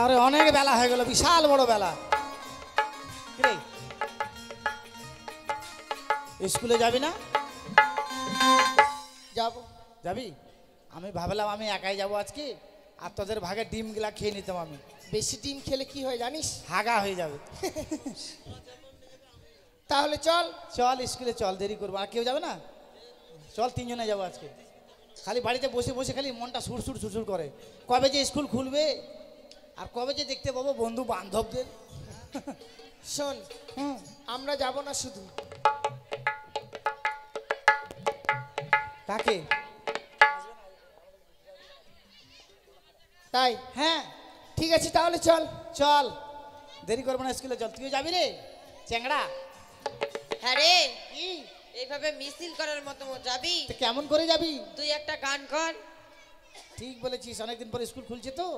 আরে অনেক বেলা হয়ে গেল, বিশাল বড় বেলা। কিরে স্কুলে যাবি না? যাব। যাবি? আমি ভাবলাম আমি একাই যাব আজকে, আর তোদের ভাগে ডিমগুলা খেয়ে নিতাম আমি। বেশি ডিম খেলে কি হয় জানিস? হাগা হয়ে যাবে। তাহলে চল চল স্কুলে চল, দেরি করবো। আর কেউ যাবে না? চল তিনজনে যাবো আজকে। খালি বাড়িতে বসে বসে খালি মনটা সুরসুর সুরসুর করে, কবে যে স্কুল খুলবে আর কবে যে দেখতে পাবো বন্ধু বান্ধবদের। শোন, আমরা যাব না শুধু। কাকে? তাই? হ্যাঁ ঠিক আছে তাহলে চল। চল, দেরি করবো না, স্কুলে চল। তুইও যাবি রে চ্যাংড়া? হ্যাঁ রে, কি এইভাবে মিছিল করার মতো যাবি? তো কেমন করে যাবি? তুই একটা গান কর। ঠিক বলেছিস, অনেকদিন পরে স্কুল খুলছে তো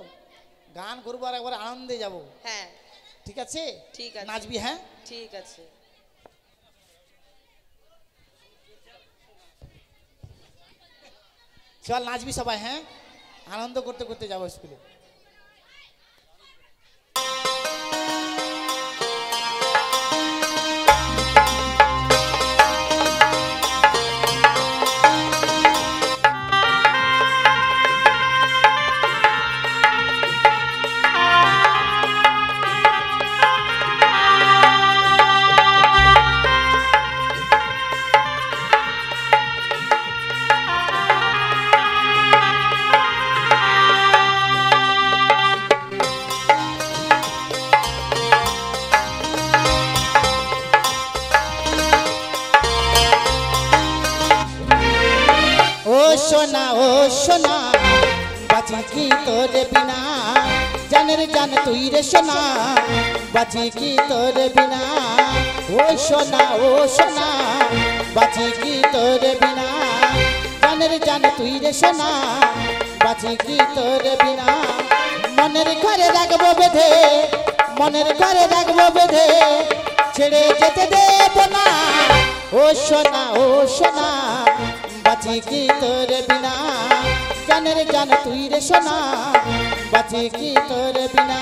গান করবো আর একবার আনন্দে যাব। হ্যাঁ ঠিক আছে, ঠিক আছে। নাচবি? হ্যাঁ ঠিক আছে। চল নাচবি সবাই। হ্যাঁ আনন্দ করতে করতে যাবো স্কুলে। সোনা ও সোনা, বাঁচি কি তোর বিনা, জানের জান তুই রে সোনা, বাঁচি কি তোর বিনা। ও সোনা ও সোনা, বাঁচি কি তোর বিনা, জানের জান তুই রে সোনা, বাঁচি কি তোর বিনা। মনের ঘরে রাখবো বেঁধে, মনের ঘরে রাখবো বেঁধে, ছেড়ে যেতে দেব না। ও সোনা ও সোনা, বাঁচি কি তোর বিনা, জানের জান তুই রে সোনা, বাঁচি কি তোর বিনা।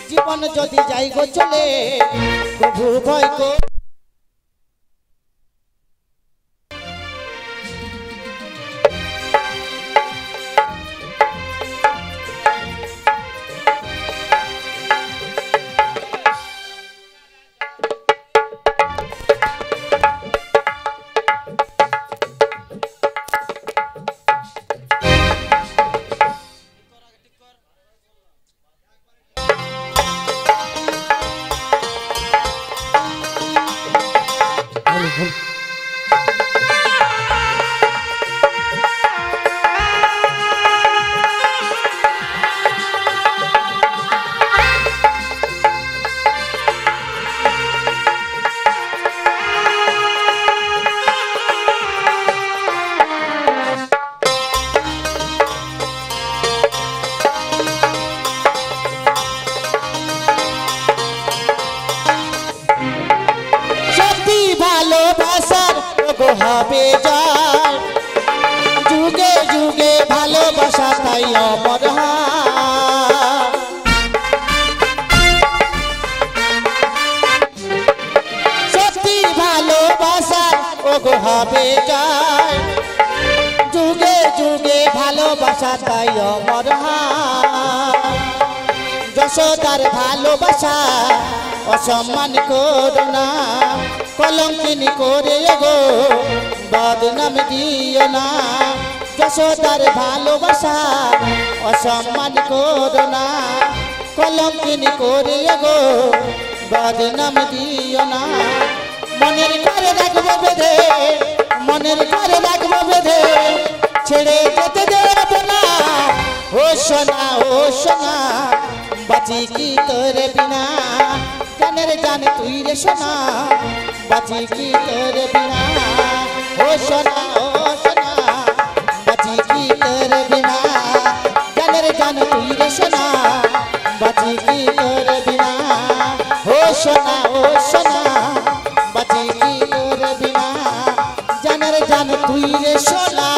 জীবন যদি যাই গো চলে, প্রভু ভয় কো। হবে যায় যুগে যুগে ভালোবাসা তাই অমর হয়। তাই অমর হার যশোদার ভালোবাসা অসম্মান করো না কলঙ্কিনী করে গো বদনাম দিও না যশোদার ভালোবাসা অসম্মান করো না কলঙ্কিনী করে গো বদনাম দিও না মনের ঘরে রাখবো বেঁধে মনের ঘরে রাখবো বেঁধে ছেড়ে যেতে দেব না ও সোনা বাঁচি কি তোর বিনা জানের জান তুই রে সোনা বাঁচি কি তোর বিনা ও সোনা বাঁচি কি তোর বিনা জানের জান তুই রে সোনা বাঁচি কি তোর বিনা ও সোনা বাঁচি কি তোর বিনা জানের জান তুই রে সোনা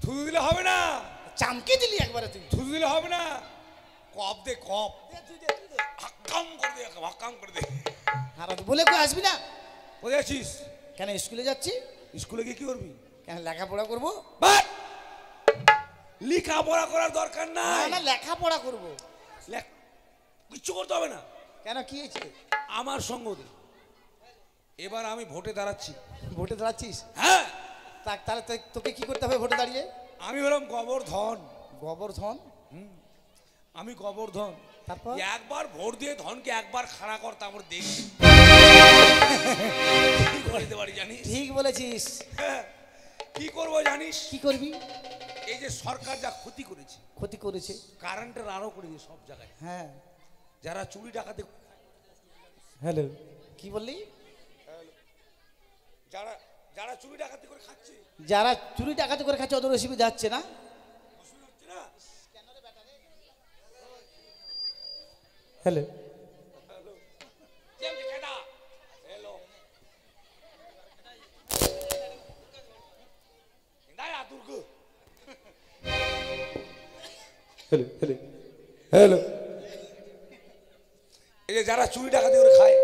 থুতু দিলে হবে না, চামকে দিলি একবারে তুই। থুতু দিলে হবে না, কপ দে কপ, হাক্কাম করে দে, হাক্কাম করে দে। আর বলে কই আসবি না? কোথায় আছিস? কেন স্কুলে যাচ্ছি? স্কুলে গিয়ে কি করবি? কেন লেখাপড়া করবো? বাট লেখাপড়া করার দরকার নাই। না লেখাপড়া করবো। কিচ্ছু করতে হবে না। কেন কি হয়েছে? আমার সঙ্গ দে। এবার আমি ভোটে দাঁড়াচ্ছি। ভোটে দাঁড়াচ্ছিস? হ্যাঁ। তাহলে তোকে কি করতে হবে ভোটে দাঁড়িয়ে? আমি হলাম গোবর্ধন। গোবর্ধন? আমি গোবর্ধন। তারপর একবার ভোট দিয়ে ধনকে একবার খাড়া কর, তারপর দেখি কি করতে পারি জানিস? ঠিক বলেছিস। কি করবো জানিস? কি করবি? এই যে সরকার যা ক্ষতি করেছে, কারেন্টের আরো করে দিয়ে সব জায়গায়। হ্যাঁ। যারা চুরি ডাকাতি, হ্যালো, কি বললি? যারা চুরি ডাকাতি করে খাচ্ছে, যারা চুরি ডাকাতি করে খাচ্ছে ওদের অসুবিধা হচ্ছে না? হ্যালো, হ্যালো, এই যে যারা চুরি ডাকাতি করে খায়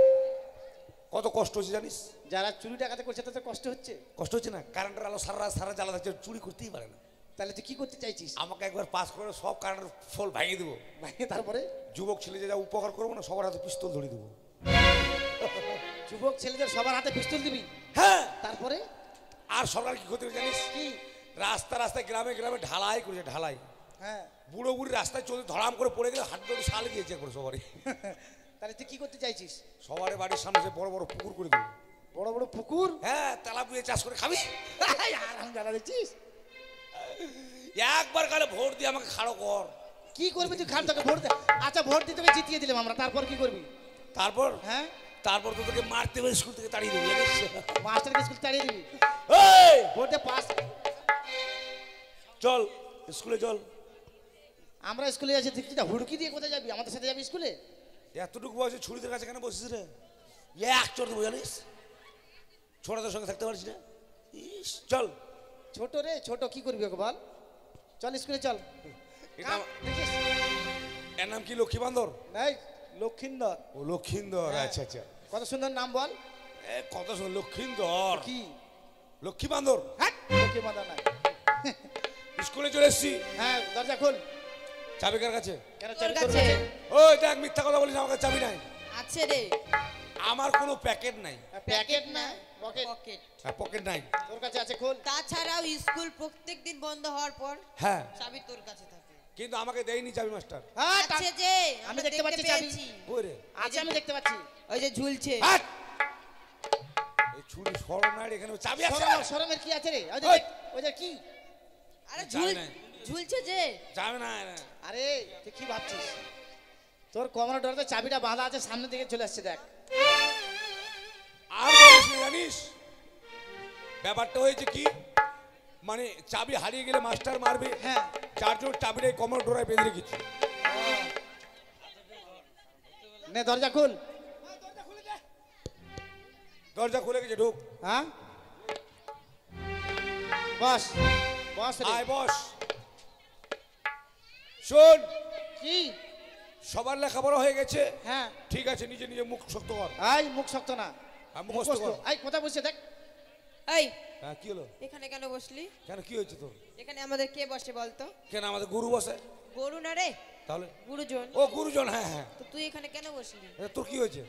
কত কষ্ট হচ্ছে জানিস? যারা চুরি ডাকাতি করছে তাদের কষ্ট হচ্ছে? কষ্ট হচ্ছে না? কারেন্টের আলো সারা জ্বালা থাকছে, চুরি করতেই পারে না। তাহলে তুই কি করতে চাইছিস? আমাকে একবার পাস করে সব কারেন্টের ফল ভাঙিয়ে দেবো। তারপরে যুবক ছেলে যা উপকার করবো না, সবার হাতে পিস্তল ধরে দেবো। যুবক ছেলেদের সবার হাতে পিস্তল দিবি? হ্যাঁ। তারপরে? আর সরকার কি ক্ষতি করে জানিস? কি? রাস্তায় গ্রামে ঢালাই করেছে, ঢালাই। হ্যাঁ। বুড়ো বুড়ি রাস্তায় চলতে ধরাম করে পড়ে গেলে হাত ধরে শাল গিয়েছে করে সবারই। তাহলে তুই কি করতে চাইছিস? সবার বাড়ির সামনে যে বড় বড় পুকুর করে দেবো। বড় বড় পুকুর? হ্যাঁ, তেলাপিয়া চাষ করে খাবি। আরাম জ্বালা দিচ্ছিস। একবার কালে ভোট দিয়ে আমাকে খাড়ো কর। কি করবি তুই? খান তোকে ভোট দে। আচ্ছা, ভোট দিয়ে তোকে জিতিয়ে দিলাম আমরা, তারপর কি করবি? তারপর? হ্যাঁ, তারপর তো তোকে মারতে হবে, স্কুল থেকে তাড়িয়ে দেবো জানিস? মাস্টারকে স্কুল তাড়িয়ে দিবি? এই ভোট দে, পাস। চল স্কুলে চল। আমরা স্কুলে যাচ্ছি, দেখছি না হুড়কি দিয়ে কোথায় যাবি? আমাদের সাথে যাবি স্কুলে? এতটুকু বয়সে ছুরিদের কাছে কেন বসিস রে? এক চোর দেবো জানিস? ছোটদের সঙ্গে থাকতে পারছিস না? ইস, চল। ছোট রে, ছোট কি করবি ওকে বল? চল স্কুলে চল। এর নাম কি? লক্ষ্মী বান্দর? নাই, লক্ষিন্দর। ও লক্ষিন্দর, আচ্ছা আচ্ছা। কত সুন্দর নাম বল। কত সুন্দর লক্ষিন্দর। কি? লক্ষ্মী বান্দর। হ্যাঁ, লক্ষ্মী বান্দর নাই। স্কুলে চলে এসছি। হ্যাঁ, দরজা খোল। চাবি কার কাছে? কেন তোর চাবি তোর কাছে। কাছে? ওই দেখ, মিথ্যা কথা বলিস, আমার কাছে চাবি নাই। আছে রে। আমার কোনো প্যাকেট নাই। প্যাকেট না, পকেট। পকেট। পকেট নাই। তোর কাছে আছে, খোল। তাছাড়াও স্কুল প্রত্যেকদিন বন্ধ হওয়ার পর হ্যাঁ, চাবি তোর কাছে থাকে। কিন্তু আমাকে দেয়নি চাবি মাস্টার। হ্যাঁ, আছে যে, আমি আমরা দেখতে পাচ্ছি চাবি। পেয়েছি। কই রে? আছে, আমি দেখতে পাচ্ছি। ওই যে ঝুলছে। হাট! এই ছুরি সরো না, এখানে চাবি আছে। শরমের কি আছে রে? ওই! ওই যে কি? আরে চাবি নাই। ঝুলছে যে। চাবি না। আরে তুই কি ভাবছিস? তোর কোমরের ডোরতে চাবিটা বাঁধা আছে, সামনে দিকে চলে আসছে, দেখ। আর বলিস না, জানিস ব্যাপারটা হয়েছে কি? মানে চাবি হারিয়ে গেলে মাস্টার মারবে। হ্যাঁ। চারজন চাবিটাই কমর ডোরায় বেঁধে রেখেছি। নে দরজা খোল। দরজা খুলে গেছে, ঢুক। হ্যাঁ, বস বস রে। আয় বস। শোন, কি? সবার লেখাপড়া হয়ে গেছে। হ্যাঁ ঠিক আছে, নিজে নিজে মুখ শক্ত কর। আই মুখ শক্ত না, মুখস্থ কর। আই কথা বলছে দেখ। এই হ্যাঁ, কি হলো? এখানে কেন বসলি? কেন, কি হয়েছে তোর? এখানে আমাদের কে বসে বলতো? কেন আমাদের গুরু বসে? গরু না রে, তাহলে গুরুজন। ও গুরুজন, হ্যাঁ হ্যাঁ। তো তুই এখানে কেন বসলি? এটা তোর কি হয়েছে?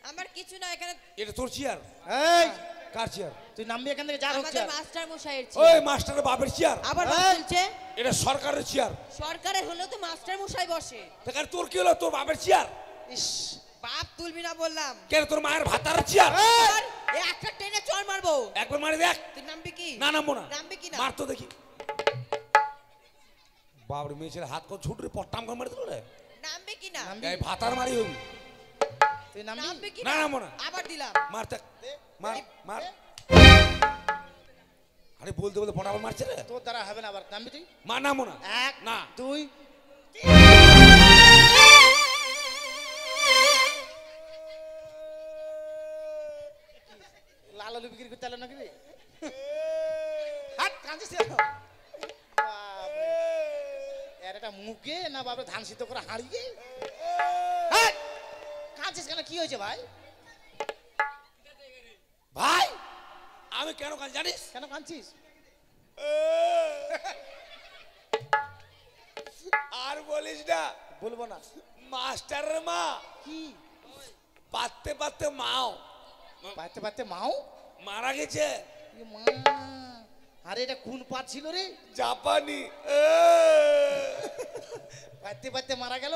আমার কিছু না, এখানে এটা তোর চেয়ার? এই কার চেয়ার? তুই নামবি এখান থেকে, যা হচ্ছে আমাদের মাস্টার মশাইয়ের ওই চেয়ার। মাস্টারের বাপের চেয়ার। আবার বাস এই! চলছে? এটা সরকারের চেয়ার। সরকারের হলেও তো মাস্টার মশাই বসে। তাহলে তোর কি হলো? তোর বাপের চেয়ার? ইস বাপ তুলবি না বললাম। কেন, তোর মায়ের ভাতার চেয়ার? আর এই একটা টেনে চড় মারবো। একবার মারি দেখ। তুই নামবি কি? না, নামবো না। নামবি কি না? মার তো দেখি। বাবরে, মেয়ে ছেলে হাত কর ছুট রে, পট্টাম করে মারি দিল রে। নামবি কি না? নামবি? এই ভাতার মারি হবি। তুই নামবি? নামবি কি না, না? নামবো না। আবার দিলাম। মার দেখ, মার মার। আরে বলতে বলতে পটাপট মারছে রে। তোর দ্বারা হবে না, আবার নামবি তুই? মার, নামবো না। এক না। দুই লাল আলু বিক্রি করতে এলো নাকি রে? হাট কাঁদছিস কেন? বাপরে, এর একটা মুখে না বাপরে ধান সিদ্ধ করে হাঁড়িয়ে। হাট কাঁদছিস কেন, কি হয়েছে ভাই? ভাই, আমি কেন কাজ জানিস? কেন কাঁদছিস? আর বলিস না, বলবো না। মাস্টারের মা কি পাততে পাততে মাও পাইতে পাইতে মাও মারা গেছে। এ মা, আরে এটা কোন পাট ছিল রে? জাপানি। পাইতে পাইতে মারা গেল?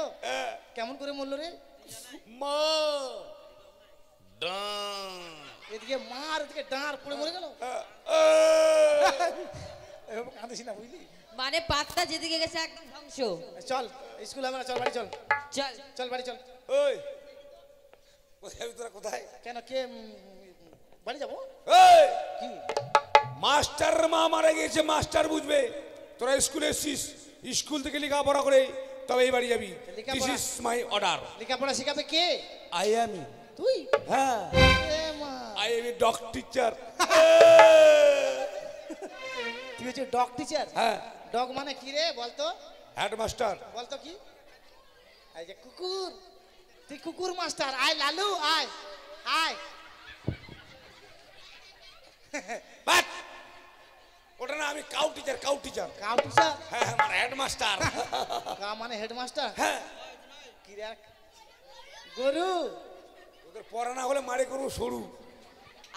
কেমন করে মরলো রে? মা ডাং। এদিকে মার, এদিকে ডাঁড় পড়ে মরে গেল। এভাবে কাঁদিস না, বুঝলি? মানে পাতটা যেদিকে গেছে একদম ধ্বংস। চল স্কুল হবে না, চল বাড়ি চল। চল। চল বাড়ি চল। ওই কোথায় তোরা, কোথায়? কেন, কে বাড়ি যাবো? ওই কি মাস্টারের মা মারা গেছে, মাস্টার বুঝবে। তোরা স্কুলে এসছিস, স্কুল থেকে লেখাপড়া করে তবে এই বাড়ি যাবি। লেখাপড়া- দিস ইজ মাই অর্ডার। লেখাপড়া শেখাবে কে? I am. তুই? হ্যাঁ, এ মা, I M a dog teacher. তুই হচ্ছে ডগ টিচার? হ্যাঁ, ডগ মানে কি রে বলতো? হেডমাস্টার। বলতো কি? এই যে কুকুর, তুই কুকুর মাস্টার। আয় লালু, আয় আয়। বাট ওটা না, আমি cow teacher, cow teacher. Cow teacher? হ্যাঁ হ্যাঁ, মানে হেডমাস্টার। কা মানে হেডমাস্টার? হ্যাঁ, কি রে গরু? ওদের পড়া না হলে মারে করবো সরু।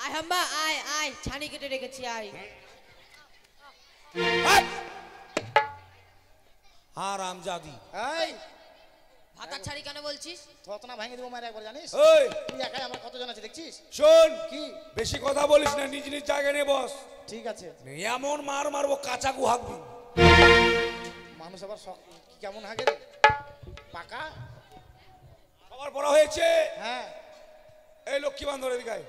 আয় হাম্বা, আয় আয়, ছানি কেটে রেখেছি, আয়। হারামজাদি। এই ভাতার ছাড়ি কেন বলছিস? থতনা ভাঙে দেবো মায়ের একবার, জানিস? ওই তুই একাই, আমার কতজন আছে দেখছিস? শোন, কি? বেশি কথা বলিস না, নিজ নিজ জায়গায় নিয়ে বস। ঠিক আছে। এমন মার মারবো কাঁচা গুহাকবি। মানুষ আবার কেমন হাগে রে? পাকা? সবার পড়া হয়েছে। হ্যাঁ। এই লক্ষ্মী বান্ধব এদিকে আয়।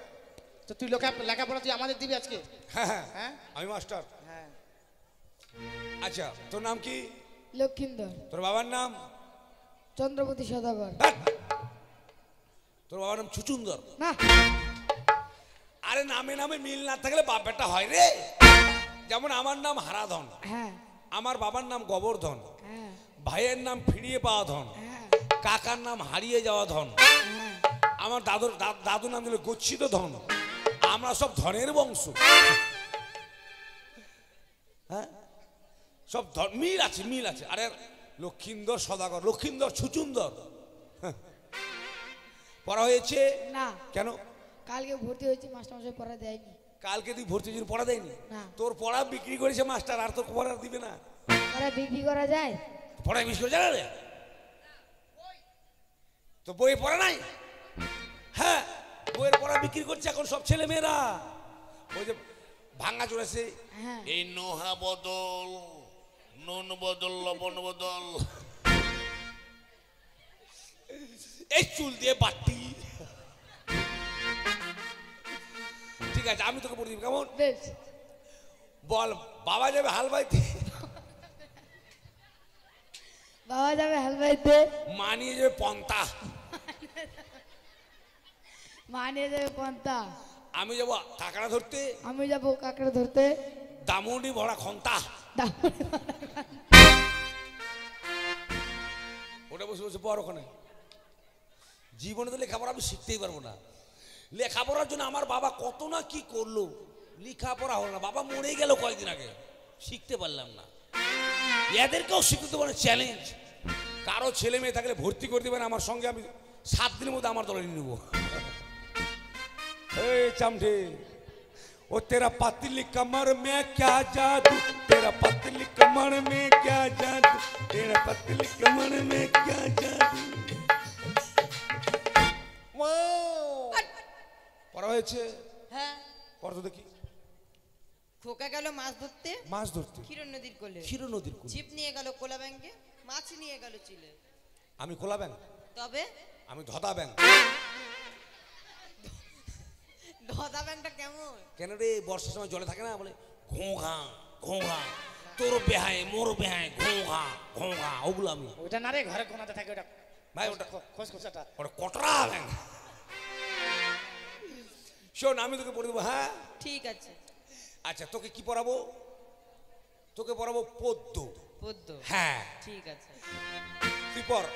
তো তুই লেখাপড়া তুই আমাদের দিবি আজকে? হ্যাঁ হ্যাঁ, হ্যাঁ আমি মাস্টার। হ্যাঁ। আচ্ছা, তোর নাম কি? লক্ষিন্দর, তোর বাবার নাম? চন্দ্রপতি সদাগর। ধ্যাৎ। তোর বাবার নাম ছুচুন্দর? না, আরে নামে নামে মিল না থাকলে বাপ বেটা হয় রে। যেমন আমার নাম হারাধন, হ্যাঁ আমার বাবার নাম গোবর্ধন, হ্যাঁ ভাইয়ের নাম ফিরিয়ে পাওয়া ধন, হ্যাঁ কাকার নাম হারিয়ে যাওয়া ধন, হ্যাঁ। আমার দাদু নাম দিল গচ্ছিত ধন। আমরা সব ধনের বংশ। হ্যাঁ, সব মিল আছে, মিল আছে। আরে লক্ষিন্দর সদাগর, লক্ষিন্দর ছুচুন্দর। হ্যাঁ। পড়া হয়েছে না, কেন? কালকে ভর্তি হয়েছে, মাস্টারমশাই পড়া দেয়নি। কালকে তুই ভর্তি হয়েছিস, পড়া দেয়নি? না। তোর পড়া বিক্রি করেছে মাস্টার, আর তোর পড়া দিবে না। পড়া বিক্রি করা যায়? পড়ায় বিক্রি করে জানা রে? তো বই পড়া নাই? হ্যাঁ, বইয়ের পড়া বিক্রি করছে এখন সব ছেলে মেয়েরা। ওই যে ভাঙা চড়েছে, হ্যাঁ। এই নোহা বদল, নুন বদল, লবণ বদল, এই চুল দিয়ে বাটি। ঠিক আছে, আমি তোকে পড়ে দিব, কেমন? বেশ। বল, বাবা যাবে হাল বাইতে, বাবা যাবে হাল বাইতে, মা নিয়ে যাবে পন্তা, মা নিয়ে যাবে পন্তা, আমি যাবো কাঁকড়া ধরতে, আমি যাবো কাঁকড়া ধরতে, দামুনি ভরা খন্তা। ওটা ওটা বসে বসে পড় ওখানে। জীবনে তো লেখাপড়া আমি শিখতেই পারবো না। লেখাপড়ার জন্য আমার বাবা কত না কি করলো, লেখাপড়া হলো না। বাবা মরে গেল কয়েকদিন আগে, শিখতে পারলাম না। এদেরকেও শিখতে দেবো না, চ্যালেঞ্জ। কারো ছেলে মেয়ে থাকলে ভর্তি করে দেবেন আমার সঙ্গে, আমি 7 দিনের মধ্যে আমার দলে নিয়ে নেবো। এই চামঠে, ओ तेरा पतली कमर में क्या जादू, तेरा पतली कमर में क्या जादू, तेरा पतली कमर में क्या जादू। পড়া হয়েছে? হ্যাঁ। পড়া তো দেখি। খোকা গেল মাছ ধরতে, মাছ ধরতে ক্ষীর নদীর কোলে। ক্ষীর নদীর কোলে। ছিপ নিয়ে গেল কোলা ব্যাংকে, মাছ নিয়ে গেল চিলে। আমি কোলা ব্যাং, তবে আমি ধদা ব্যাং। ধদা ব্যাংকটা কেমন? কেন রে, বর্ষার সময় জলে থাকে না, বলে ঘোঘা ঘোঘা, তোর বেহায় মোর বেহায় ঘোঘা ঘোঘা, ওগুলো আমি। ওটা না রে, ঘরে কোনাতে থাকে ওটা ভাই, ওটা খোঁজ খোঁচাটা। ওটা কটরা ব্যাং। শোন, আমি তোকে পড়ে দেবো। হ্যাঁ ঠিক আছে। আচ্ছা, তোকে কি পড়াবো? তোকে পড়াবো পদ্য। পদ্য? হ্যাঁ ঠিক আছে। তুই পড়।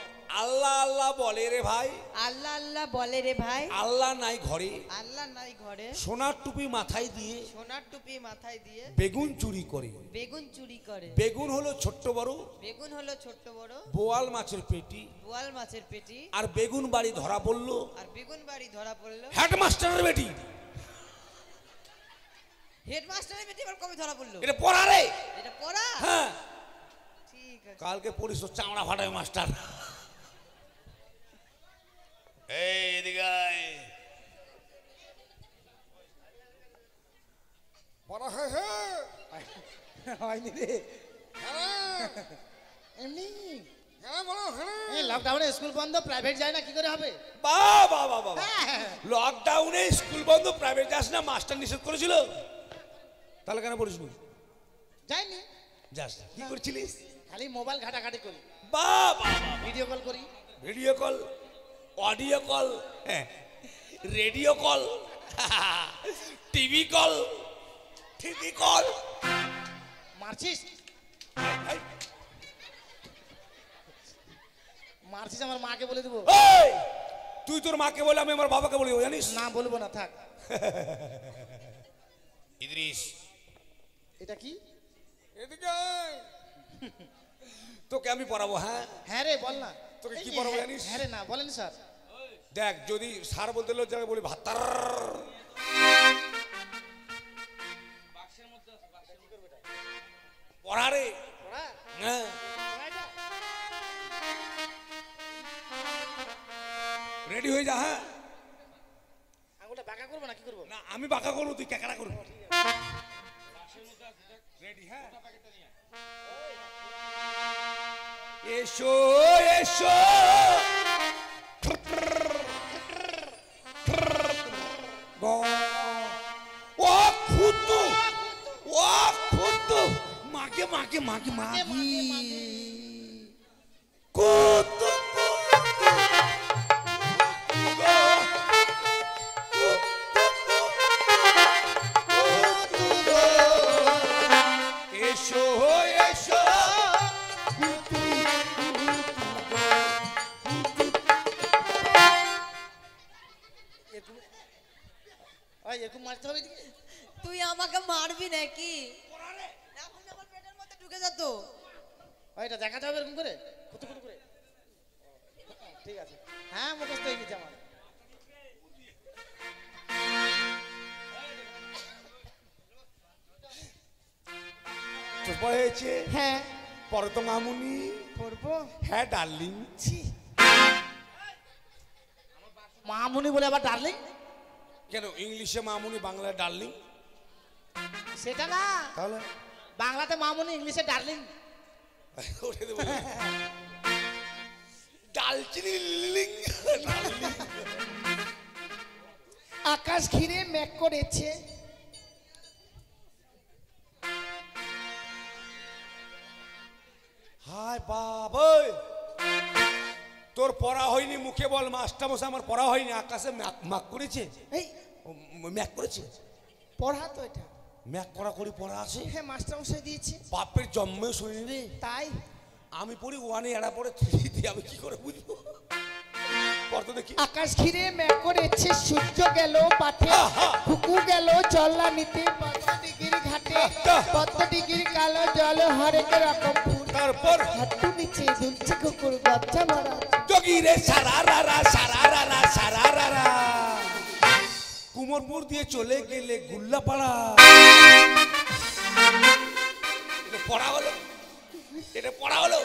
আল্লাহ আল্লাহ বলে রে ভাই, আল্লাহ আল্লাহ বলে রে ভাই, আল্লাহ নাই ঘরে, আল্লাহ নাই ঘরে, সোনার টুপি মাথায় দিয়ে, সোনার টুপি মাথায় দিয়ে, বেগুন চুরি করে। বেগুন চুরি করে। বেগুন হলো ছোট্ট বড়, বেগুন হলো ছোট্ট বড়, বোয়াল মাছের পেটি। বোয়াল মাছের পেটি। আর বেগুন বাড়ি ধরা পড়লো, আর বেগুন বাড়ি ধরা পড়লো হেডমাস্টারের বেটি। হেডমাস্টারের বেটি আবার কবে ধরা পড়লো? এটা পড়া রে। এটা পড়া? হ্যাঁ ঠিক আছে। কালকে পড়িস তো চামড়া ফাটাবে মাস্টার। এই এদিকে আয়। পড়া হয় হয়নি রে এমনি। লকডাউনে স্কুল বন্ধ, প্রাইভেট যায় না, কি করে হবে? বাহ বাহ বাহ বাহ। লকডাউনে স্কুল বন্ধ, প্রাইভেট যাস না, মাস্টার নিষেধ করেছিল। তাহলে কেন পড়িস নি? যাইনি। যাস না। কি করছিলিস? খালি মোবাইল ঘাটাঘাটি করি, বাহ বাহ বাহ। ভিডিও কল করি। Video call, audio call, radio call, TV call, TV call. মারছিস? মারছিস? আমার মাকে বলে দেবো। এই, তুই তোর মাকে বলে, আমি আমার বাবাকে বলি, জানিস না, বলবো না, থাক। ইদ্রিস, এটা কি? এদিকে আয়। তোকে আমি পড়াবো। হ্যাঁ হ্যাঁ রে, বল না। তোকে কি পড়াবো জানিস? হ্যাঁ রে, না বলেন স্যার। দেখ, যদি স্যার বলতে লজ্জা বলি ভাতার। পড়া রে। হ্যাঁ, রেডি হয়ে যা। হ্যাঁ, আঙুলটা বাঁকা করবো না, কি করবো? না আমি বাঁকা করবো, তুই ক্যাকাড়া করবি। রেডি? হ্যাঁ, এসো এসো, ও খুদু, ও খুদু, মাকে মাকে মাকে মাগি কুতু এসো এসো। এরকম মারতে হবে এদিকে? তুই আমাকে মারবি নাকি? এখন আমার পেটের মধ্যে ঢুকে যেত। এটা দেখাতে হবে এরকম করে, কুতু কুতু করে। ঠিক আছে, হ্যাঁ, মুখস্থ হয়ে গেছে আমার। তোর পড়া হয়েছে? হ্যাঁ, পরে তো মামুনি পড়বো। হ্যাঁ ডার্লিং। মামুনি বলে আবার ডার্লিং? কেন, ইংলিশে মামুনি, বাংলায় ডার্লিং। সেটা না, তাহলে বাংলাতে মামুনি, ইংলিশে ডার্লিং। ওরে দেবো ডালচিনি লিলিং, ডার্লিং। আকাশ ঘিরে মেঘ করেছে, হায় বাবা, তোর পড়া হয়নি, মুখে বল মাস্টার মশাই আমার পড়া হয়নি। আকাশে ম্যাক করেছে, এই ম্যাক করেছে, পড়া তো এটা। ম্যাক করা করি পড়া আছে। হ্যাঁ, মাস্টার মশাই দিয়েছে। বাপের জন্মে শুনি রে। তাই আমি পড়ি ওয়ানে, এরা পড়ে থ্রিতে, আমি কি করে বুঝবো? পড়তে দেখি। আকাশ ঘিরে মেঘ করেছে, সূর্য গেল পাঠে, কুকু গেল জল্লা নিতে, পদ্ম দিঘির ঘাটে, পদ্ম দিঘির কালো জল হরেক রকম ফুল, তারপর হাঁটু নিচে ঝুলছে কুকুর বাচ্চা মারা। যোগী রে সারারারা সারারারা সারারারা, কুমোরপুর দিয়ে চলে গেলে গুল্লাপাড়া। এটা পড়া হলো, এটা পড়া হলো।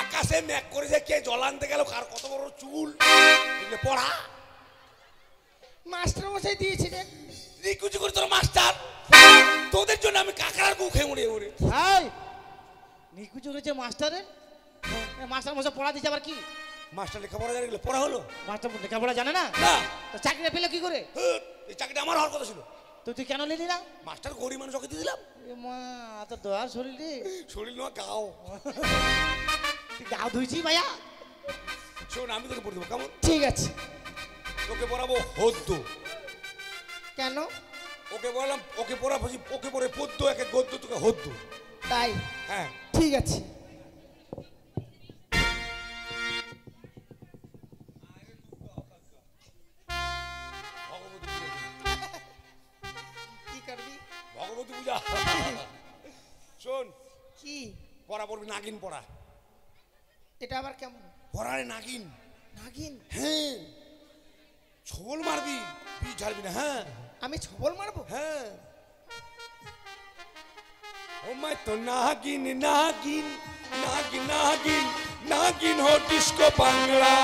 আকাশে মেঘ করেছে, কে জল আনতে গেল, কার কত বড় চুল, এটা পড়া। মাস্টার মশাই দিয়েছিলেন। নিকুচি করে তোর মাস্টার, তোদের জন্য আমি কাকড়ার গু খেয়ে মরে মরে। হাই নিকুচি হয়েছে মাস্টারের, মাস্টার মশাই পড়া দিচ্ছে আবার কি? মাস্টার লেখাপড়া জানে গেলে পড়া হলো মাস্টার লেখাপড়া জানে না, না? তো চাকরিটা পেলো কি করে? এই চাকরিটা আমার হওয়ার কথা ছিল, তো তুই কেন নিলি না? মাস্টার গরিব মানুষ, ওকে দিয়ে দিলাম। এ মা, তোর দয়ার শরীর রে, শরীর নয় গাও। তুই গাও ধুইছি ভাইয়া। শোন, আমি তোকে পড়ে দেবো, কেমন? ঠিক আছে। তোকে পড়াবো হদ্য। কেন? ওকে বললাম, ওকে পড়া, ওকে পড়ে পদ্য, একে গদ্য, তোকে হদ্য। তাই? হ্যাঁ, ঠিক আছে। কি করবি? ভগবতী পূজা। শোন, কি পড়া পড়বি, নাগিন পড়া। এটা আবার কেমন? পড়ারে নাগিন। নাগিন? হ্যাঁ, ছবল মারবি, তুই ছাড়বি না। হ্যাঁ আমি ছবল মারবো? হ্যাঁ। ও মাই তো নাগিন নাগিন নাগিন নাগিন নাগিন হো ডিস্কো বাংলা।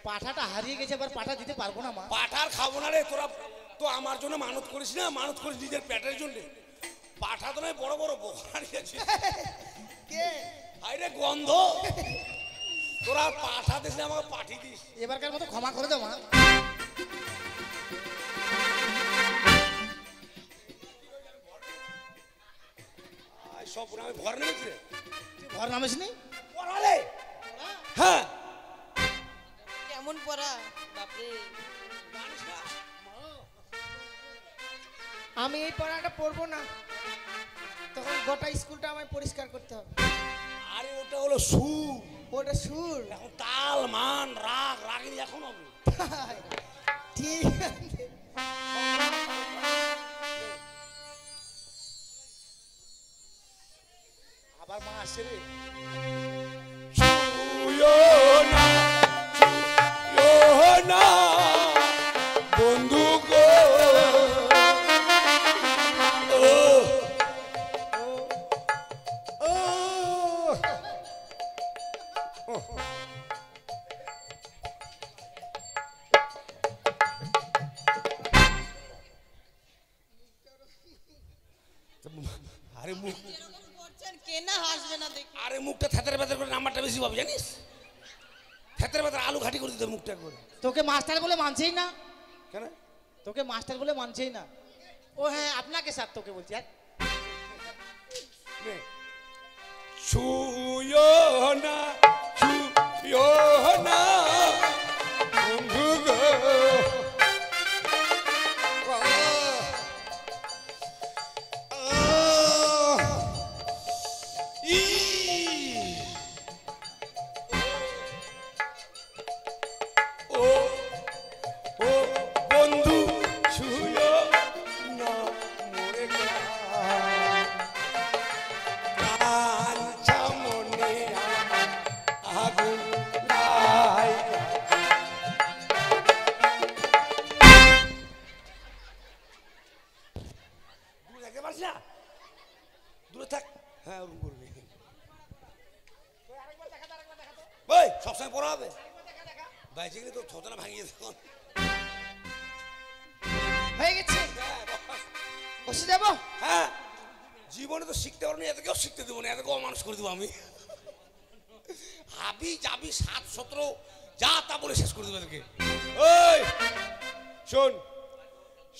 পাঠাটা হারিয়ে গেছে, এবার পাঠা দিতে পারবো না মা। পাঠার খাবো না রে, তোরা তো আমার জন্য মানত করিস না, মানত করিস নিজের পেটের জন্য। পাঠা তো নয়, বড় বড় বোকা হারিয়েছিস। কে? আরে গন্ধ, তোরা পাঠা দিস না, আমাকে পাঠি দিস। এবারকার মতো ক্ষমা করে দাও মা। সব আমি ঘর নেমেছি রে, তুই ঘর নামিস নি? পড়ালে। হ্যাঁ, কেমন পড়া বাপরে। জানিস না? আমি এই পড়াটা পড়বো না, তখন গোটা স্কুলটা আমায় পরিষ্কার করতে হবে। আরে ওটা হলো সুর, ওটা সুর। এখন তাল মান রাগ, রাগের এখন হবে। ঠিক আছে। আবার মা আসছে রে। ছুঁয়ো না, ছুঁয়ো না বন্ধু গো। ও ও আরে মুখ, এরকম করছেন, কে না হাসবে না দেখি। আরে মুখটা থেতরে বেতরে করে নাম্বারটা বেশি পাবি জানিস? থেতরে বেতরে আলু ঘাটি করে দিতে মুখটা করে। তোকে মাস্টার বলে মানছেই না, কেন? তোকে মাস্টার বলে মানছেই না। ও হ্যাঁ, আপনাকে স্যার তোকে বলছি। আর ছুঁয়ো না, ছুঁয়ো না বন্ধু গো। ও ও বন্ধু ছুঁয়ো না মোরে কাঞ্চা মনে আগুন লাই। দূরে থাকতে পারছি না, দূরে থাক। হ্যাঁ, ওরকম করবি। ওই সবসময় পড়া হবে, বাইচে গেলে তোর থতনা ভাঙিয়ে তখন। হয়ে গেছে, বসে যাবো। হ্যাঁ, জীবনে তো শিখতে পারবো না, এত কেউ শিখতে দেবো না, এত কেউ মানুষ করে দেবো আমি। খাবি যাবি 7-17 যা তা বলে শেষ করে দেবে তোকে। ওই শোন,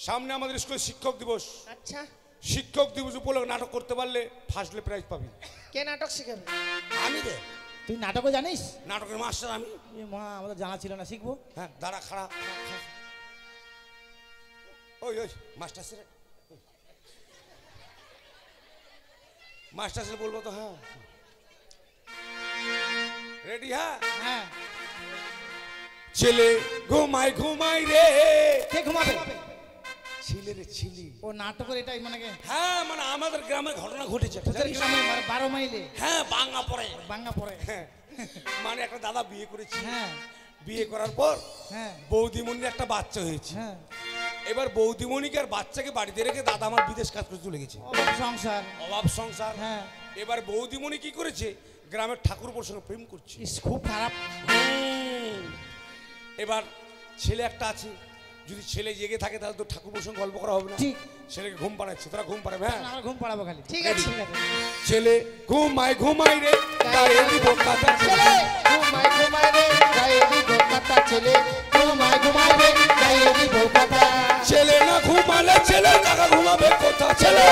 সামনে আমাদের স্কুলে শিক্ষক দিবস। আচ্ছা, শিক্ষক দিবস উপলক্ষে নাটক করতে পারলে ফার্স্ট প্রাইজ পাবি। কে নাটক শিখাবে? আমি রে, তুই নাটকও জানিস? নাটকের মাস্টার আমি। এ মা, আমাদের জানা ছিল না, শিখবো। হ্যাঁ, দাঁড়া খারাপ। ওই ওই মাস্টার স্যার, মাস্টার স্যার বলবো তো? হ্যাঁ, রেডি? হ্যাঁ হ্যাঁ। ছেলে ঘুমাই ঘুমাই রে। কে ঘুমাবে? ছেলে রে ছেলে। ও নাটকের এটাই মানে কি? হ্যাঁ, মানে আমাদের গ্রামে ঘটনা ঘটেছে একটা, তোদের জানিস? গ্রামে মানে 12 মাইলে হ্যাঁ, বাংলা পড়ে। বাংলা পড়ে। হ্যাঁ, মানে একটা দাদা বিয়ে করেছে। হ্যাঁ বিয়ে করার পর হ্যাঁ বৌদিমণির একটা বাচ্চা হয়েছে। হ্যাঁ। এবার বৌদিমণিকে আর বাচ্চাকে বাড়িতে রেখে দাদা আমার বিদেশ কাজ করে চলে গেছে। অভাব সংসার। অভাব সংসার। হ্যাঁ। এবার বৌদিমণি কি করেছে, গ্রামের ঠাকুরপুর সঙ্গে প্রেম করছে। ইস, খুব খারাপ। এবার ছেলে একটা আছে, যদি ছেলে জেগে থাকে তাহলে তো ঠাকুরপুর সঙ্গে গল্প করা হবে না। ঠিক। ছেলেকে ঘুম পাড়াচ্ছে, তোরা ঘুম পাড়াবে? হ্যাঁ, আমরা ঘুম পাড়াবো খালি। ঠিক আছে। ঠিক আছে। ছেলে ঘুমাই ঘুমাই রে, গায়ে দিব কাঁথা। ছেলে ঘুমাই ঘুমাই রে, গায়ে দিব কাঁথা। ছেলে ঘুমায় ঘুমায় রে, গায়ে দিব কথা। ছেলে না ঘুমালে ছেলে টাকা ঘুমাবে কোথা? ছেলে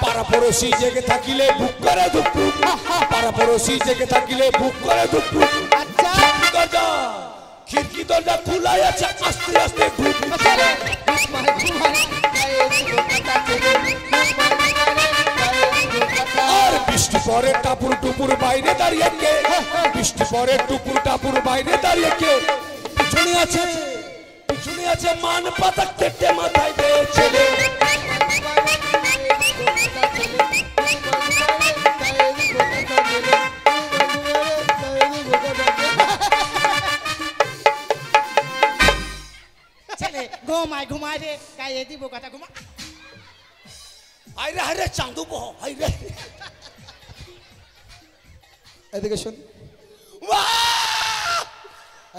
পাড়া পড়োশি জেগে থাকিলে বুক করে ধুকপুক। পাড়া পড়োশি জেগে থাকিলে বুক করে ধুকপুক। আচ্ছা। দরজা, খিড়কি দরজা খোলাই আছে, আস্তে আস্তে ঢুক। আর বৃষ্টি পরে টাপুর টুপুর বাইরে দাঁড়িয়ে কে? বৃষ্টি পরে টুপুর টাপুর বাইরে দাঁড়িয়ে কে? পিছনে আছে, পিছনে আছে মান পাতা কেটে মাথায় দে ছেলে। ছেলে ঘুমায় ঘুমায় রে, গায়ে দিব কথা। ঘুমা। হাইরে হাইরে চাঁদু বহ, হাইরে। এদিকে শোন, বাহ!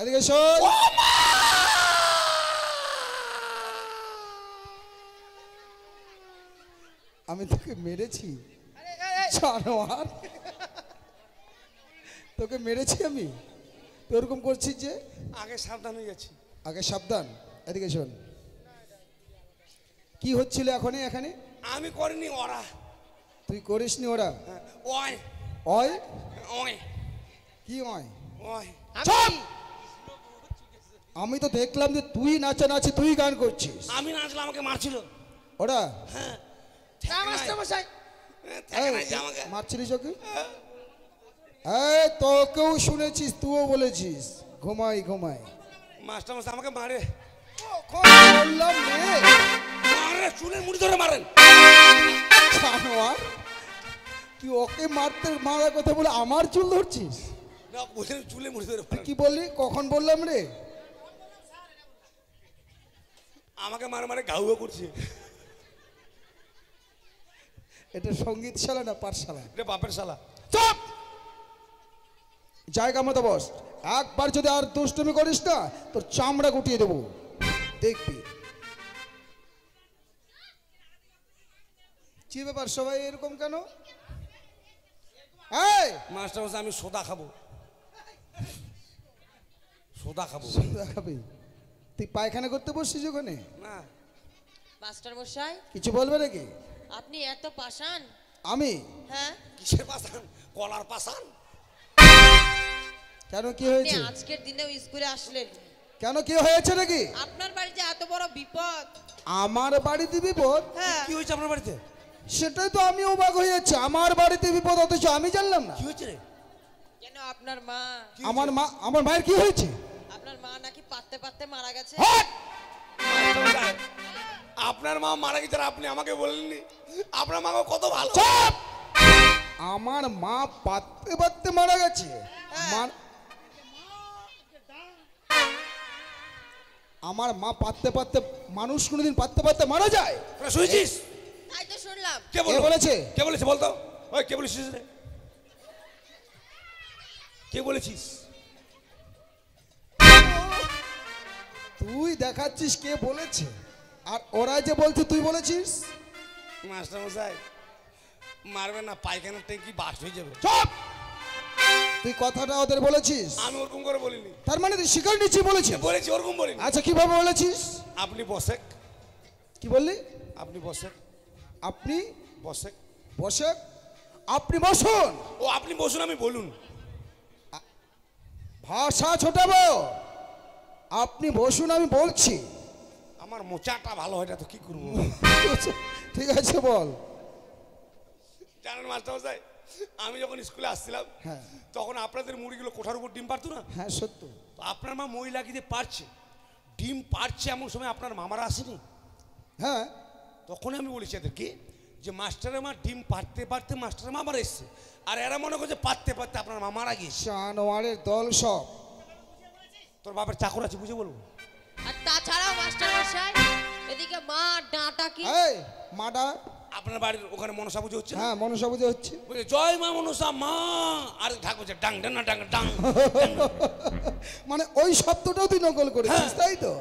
এদিকে শোন। ও মা! আমি তোকে মেরেছি জানোয়ার, তোকে মেরেছি আমি? তুই ওরকম করছিস যে? আগে সাবধান হয়ে যাচ্ছি। আগে সাবধান। এদিকে শোন, কি হচ্ছিল এখন এখানে? আমি করিনি, ওরা। তুই করিসনি, ওরা। ওই অয় ওই কি অয়? ওই আমি তো দেখলাম যে তুই নাচানাচি, তুই গান করছিস। আমি নাচলে আমাকে মারছিল। ওরা হ্যাঁ, মাস্টার মশাই, থাকে নাই যে আমাকে। মারছিলিস ওকে? এই তোকেও শুনেছিস, তুইও বলেছিস ঘুমাই ঘুমাই। মাস্টার মাস্টার আমাকে মারে, বললাম রে মারে চুলের মুড়ি ধরে মারেন। জানোয়ার, তুই ওকে মারার কথা বলে আমার চুল ধরছিস? না, বলছেন চুলে মুড়ি ধরে তুই মারেন। কি বললি? কখন বললাম রে? আমাকে মারে মারে ঘাউয়া করছে। এটা সঙ্গীতশালা না পাঠশালা? এটা বাপের শালা। চুপ! জায়গা মতো বস। একবার যদি আর দুষ্টুমি করিস না, তোর চামড়া গুটিয়ে দেবো, দেখবি। কি ব্যাপার, সবাই এরকম কেন? এই মাস্টার মাস্টার আমি সোদা খাবো, সোদা খাবো। দেখাবি? তুই পায়খানা করতে বসছিস ওখানে? না, মাস্টার মশাই, কিছু বলবে নাকি? আপনি এত পাষাণ? আমি? হ্যাঁ, কিসের পাশান? কলার পাশান। কেন, কি আপনি হয়েছে? আজকের দিনেও স্কুলে আসলেন? কেন, কি হয়েছে নাকি? আপনার বাড়িতে এত বড় বিপদ। আমার বাড়িতে বিপদ? হ্যাঁ, কি হয়েছে আপনার বাড়িতে? সেটাই তো আমি অবাক হয়ে যাচ্ছি। আমার বাড়িতে বিপদ, অথচ আমি জানলাম না। কি হয়েছে রে? কেন আপনার মা, কি আমার হয়েছে? মা, আমার মায়ের কি হয়েছে? আপনার মা নাকি পাততে পাততে মারা গেছে। হ্যাঁ! মাস্টার মশাই, আপনার মা মারা গেছে আর আপনি আমাকে বলেননি? আপনার মা কত ভালো। চুপ! আমার মা পাততে পাততে মারা গেছে? আমার মা পাততে পাততে, মানুষ কোনোদিন পাততে পাততে মারা যায়? তোরা শুয়েছিস? তাই তো শুনলাম। কে বলেছে? কে বলেছে বলতো? ওই কে বলেছিস রে? কে বলেছিস? তুই দেখাচ্ছিস কে বলেছে, আর ওরা যে বলছে তুই বলেছিস। মাস্টার মশাই মারবেন না, পায়খানার ট্যাঙ্কি বাস হয়ে যাবে। চুপ! তুই কথাটা ওদের বলেছিস? আমি ওরকম করে বলিনি। তার মানে তুই স্বীকার নিচ্ছি বলেছিস? বলেছি, ওরকম বলিনি। আচ্ছা কিভাবে বলেছিস? আপনি বসে, কি বললি? আপনি বসে, আপনি বসে, বসে, আপনি বসুন। ও আপনি বসুন, আমি বলুন। ভাষা ছোটাবো। আপনি বসুন, আমি বলছি। আমার মোচাটা ভালো হয় না তো কি করবো? ঠিক আছে বল। জানেন মাস্টার মশাই, আমি যখন স্কুলে আসছিলাম হ্যাঁ তখন আপনাদের মুড়িগুলো কোঠার উপর ডিম পারতো না? হ্যাঁ সত্য। তো আপনার মা মই লাগিয়ে পারছে, ডিম পারছে, এমন সময় আপনার মামারা আসেনি? হ্যাঁ তখন আমি বলেছি এদেরকে যে মাস্টারের মা ডিম পারতে পারতে মাস্টারের মামারা এসছে, আর এরা মনে করছে পারতে পারতে আপনার মামারা গিয়েছে। জানোয়ারের দল সব। তোর বাপের চাকর আছে বুঝে বলবো? আর তাছাড়াও মাস্টার মশাই এদিকে মা ডাঁটা কি এই মাডা। আপনার বাড়ির ওখানে মনসা পুজো হচ্ছে না? হ্যাঁ মনসা পুজো হচ্ছে। বলছে জয় মা মনসা মা, আর ঢাক বলছে ডাং ডাং ডাং ডাং। মানে ওই শব্দটাও তুই নকল করেছিস তাই তো?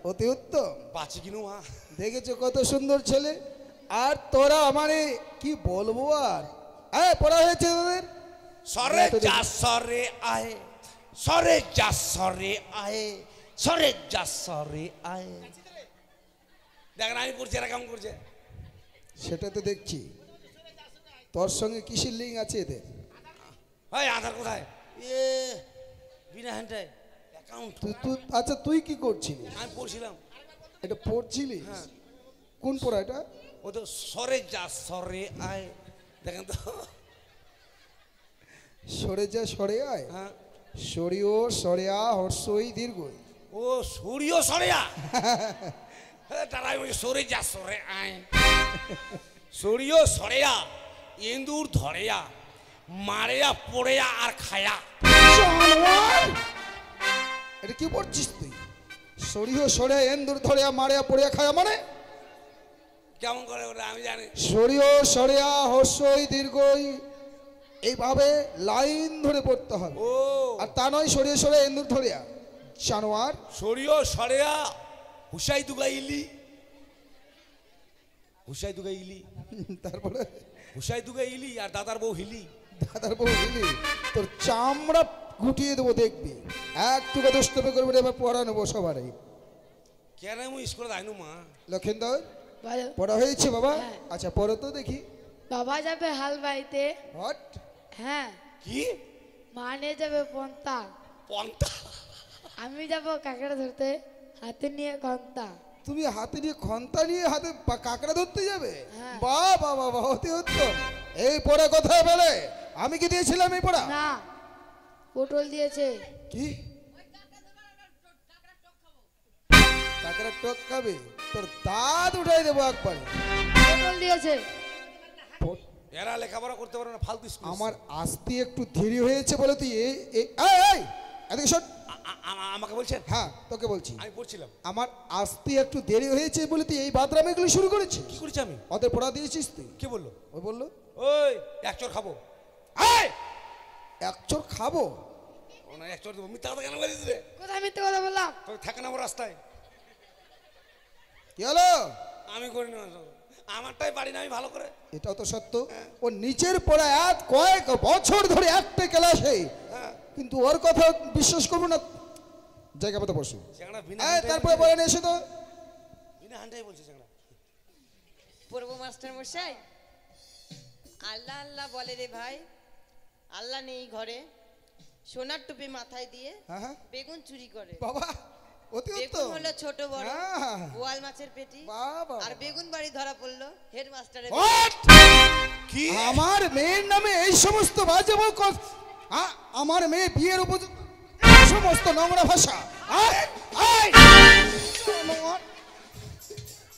অতি উত্তম। বাঁচি কিনু মা। দেখেছো কত সুন্দর ছেলে। আর তোরা আমারে কি বলবো আর। পড়া হয়েছে তোদের? সরে যা সরে আয়, সরে যা সরে আয়, সরে যা সরে আয়। দেখেন আমি পড়ছি, এরা কেমন করছে? সেটা তো দেখছি। তোর সঙ্গে কিসের লিঙ্ক আছে এদের? ভাই আধার কোথায়? এ বিনা হ্যান্ডায় অ্যাকাউন্ট। আচ্ছা তুই কি করছিলিস? আমি পড়ছিলাম। এটা পড়ছিলিস? হ্যাঁ। কোন পড়া এটা? ও তো সরে যা সরে আয়, দেখেন তো। সরে যা সরে আয়। হ্যাঁ। সরিও সরেয়া হর্ষই দীর্ঘই। ও সরিও সরেয়া। তারাই বলছে সরে যা সরে আয়, সরিও সরেয়া, ইন্দুর ধরেয়া, মারেয়া পড়েয়া আর খায়া। এটা কি পড়ছিস তুই? সরিও সরে এন্দুর ধরিয়া মারিয়া পড়িয়া খায়া মানে? কেমন করে ওটা আমি জানি। সরিও সরেয়া হর্ষই দীর্ঘই এইভাবে লাইন ধরে পড়তে হবে। ও আর তা নয় সরিয়ে সরে এন্দুর ধরিয়া। জানোয়ার। সরিও সরেয়া হুসাই দুগাইলি, হুসাই দুগাইলি, তারপরে হুসাই দুগাইলি আর দাদার বউ হিলি। দাদার বউ হিলি তোর চামড়া গুটিয়ে দেবো দেখবি। একটু দুষ্টমি করবি না, এবার পড়া নেবো সবারই। কেন আমি স্কুলে যাইনু মা? লক্ষিন্দর বলো পড়া হয়েছে বাবা? হ্যাঁ। আচ্ছা পড়ো তো দেখি। বাবা যাবে হাল বাইতে। হোয়াট? হ্যাঁ কি মা নিয়ে যাবে পন্তা। পন্থা? আমি যাব কাঁকড়া ধরতে হাতে নিয়ে ঘন্টা। তুমি হাতে নিয়ে খন্তা নিয়ে হাতে কাঁকড়া ধরতে যাবে? হ্যাঁ। বাহ বাহ বাহ বাহ, অতি উত্তম। এই পড়া কোথায় বলে? আমি কি দিয়েছিলাম এই পড়া? না পটল দিয়েছে। কি কাঁকড়া টক খাবে? তোর দাঁত উঠাই দেবো একবারে। পটল দিয়েছে। এরা লেখাপড়া করতে পারে না, ফালতু স্কুল। আমার আসতে একটু দেরি হয়েছে বলে তুই এদিকে শোন। আমাকে বলছেন? হ্যাঁ তোকে বলছি। আমি পড়ছিলাম। আমার আসতে একটু দেরি হয়েছে বলে তুই এই বাদরামেগুলো শুরু করেছিস? কি করেছি আমি? ওদের পড়া দিয়েছিস তুই? কে বললো? ওই বললো ওই এক চোর খাবো। এক চোর খাবো। ও না, এক চোর দেবো। মিথ্যা কথা কেন বলিস রে? কোথায় মিথ্যে কথা বললাম? তোকে থাকে না আমার রাস্তায়। কি হলো? আমি করি না, আমারটাই পারি না আমি ভালো করে। এটাও তো সত্য। ও নিচের পড়া এক কয়েক বছর ধরে একটা ক্লাসে, কিন্তু ওর কথা বিশ্বাস করবো না। জায়গা মতো বসু। সেখানে বিনা তারপরে বলে নিয়ে এসে তো বিনা হান্ডাই বলছে সেখানে। পড়বো মাস্টার মশাই। আল্লাহ আল্লাহ বলে রে ভাই, আল্লাহ নেই ঘরে, সোনার টুপি মাথায় দিয়ে হ্যাঁ হ্যাঁ বেগুন চুরি করে। বাবা অতি বেগুন উত্তম। হলো ছোট বড়, হ্যাঁ। বোয়াল মাছের পেটি। বাবা। আর বেগুন বাড়ি ধরা পড়লো হেড মাস্টারের। What? কি? আমার মেয়ের নামে এই সমস্ত বাজে আমার মেয়ে বিয়ের উপযুক্ত এই সমস্ত নোংরা ভাষা।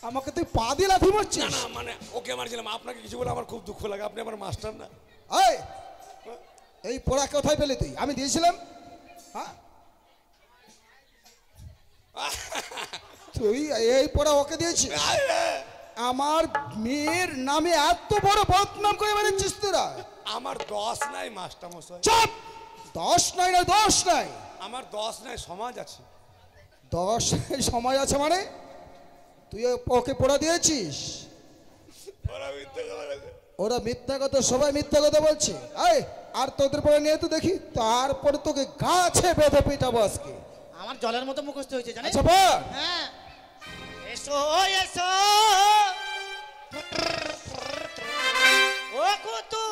আমাকে তুই পা দিয়ে লাথি না মারছিস? না মানে ওকে মারছিলাম, আপনাকে কিছু বলে আমার খুব দুঃখ লাগে, আপনি আমার মাস্টার না। এই পড়া কোথায় পেলে তুই? আমি দিয়েছিলাম? হ্যাঁ তুই এই পড়া ওকে দিয়েছিস? আমার মেয়ের নামে এত বড় বদনাম করে বেড়াচ্ছিস তোরা? আমার 10 নাই মাস্টার মশাই। চুপ! 10 নয় না 10 নাই, আমার 10 নাই, সমাজ আছে। 10 সময় আছে মানে? তুই ওকে পড়া দিয়েছিস? ওরা আমি ওরা মিথ্যা কথা, সবাই মিথ্যা কথা বলছে। এই আর তোদের পরে নিয়ে তো দেখি, তারপরে তোকে গাছে বেঁধে পিটাবো আজকে। আমার জলের মতো মুখস্থ হয়েছে জানিস? আচ্ছা বল। হ্যাঁ, এসো এসো ও কুতু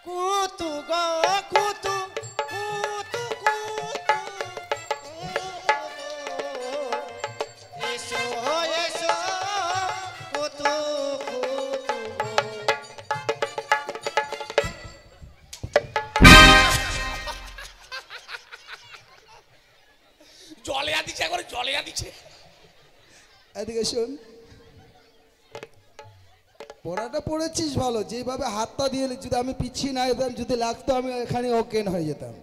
কুতু গো কুতু কুতু কুতু এসো এসো কুতু কুতু জলে দিচ্ছে, একবার জলে দিচ্ছে। এদিকে শোন, পড়াটা পড়েছিস ভালো, যেভাবে হাতটা দিয়ে যদি আমি পিছিয়ে না যেতাম, যদি লাগতো আমি এখানে অজ্ঞান হয়ে যেতাম।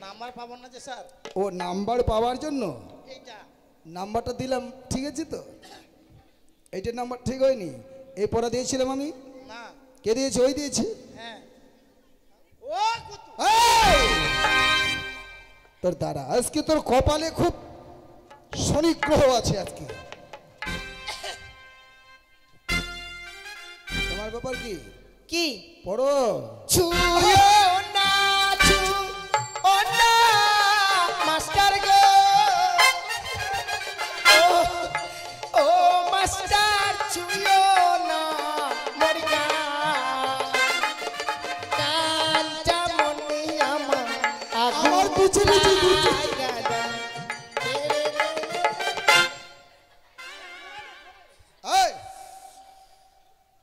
নাম্বার পাবো না যে স্যার। ও নাম্বার পাওয়ার জন্য এইটা নাম্বারটা দিলাম, ঠিক আছে তো? এইটার নাম্বার ঠিক হয়নি। এই পড়া দিয়েছিলাম আমি, না। কে দিয়েছে? ওই দিয়েছে। হ্যাঁ, ও কুতু এই! তোর দাদা আজকে তোর কপালে খুব শনি গ্রহ আছে আজকে। তোমার ব্যাপার কি? কি পড়ো। ছুঁয়ো না ছুঁয়ো না মাস্টার গো, ও মাস্টার ছুঁয়ো না মোর কান যেমনি আমার আমার পিছনে যে ঘুরছে। এই!